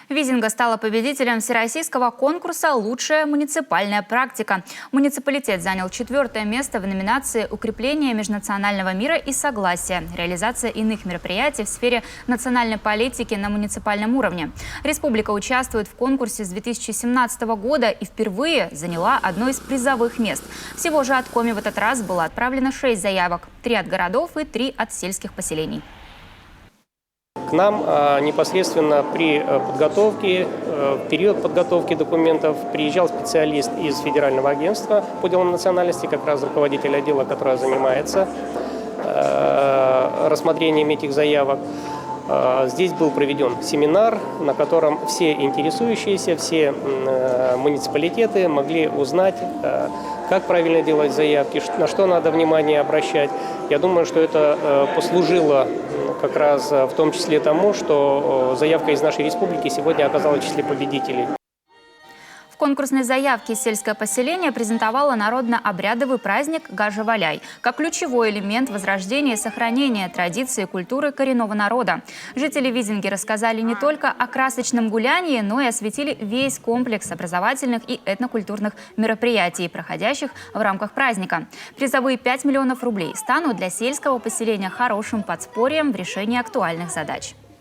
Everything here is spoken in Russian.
Визинга стала победителем всероссийского конкурса «Лучшая муниципальная практика». Муниципалитет занял 4-е место в номинации «Укрепление межнационального мира и согласия. Реализация иных мероприятий в сфере национальной политики на муниципальном уровне». Республика участвует в конкурсе с 2017 года и впервые заняла одно из призовых мест. Всего же от Коми в этот раз было отправлено 6 заявок – 3 от городов и 3 от сельских поселений. К нам непосредственно при подготовке, в период подготовки документов приезжал специалист из Федерального агентства по делам национальности, как раз руководитель отдела, который занимается рассмотрением этих заявок. Здесь был проведен семинар, на котором все интересующиеся, все муниципалитеты могли узнать, как правильно делать заявки, на что надо внимание обращать. Я думаю, что это послужило как раз в том числе тому, что заявка из нашей республики сегодня оказалась в числе победителей. В конкурсной заявке сельское поселение презентовало народно-обрядовый праздник Гажа-Валяй как ключевой элемент возрождения и сохранения традиций и культуры коренного народа. Жители Визинги рассказали не только о красочном гулянии, но и осветили весь комплекс образовательных и этнокультурных мероприятий, проходящих в рамках праздника. Призовые 5 миллионов рублей станут для сельского поселения хорошим подспорьем в решении актуальных задач.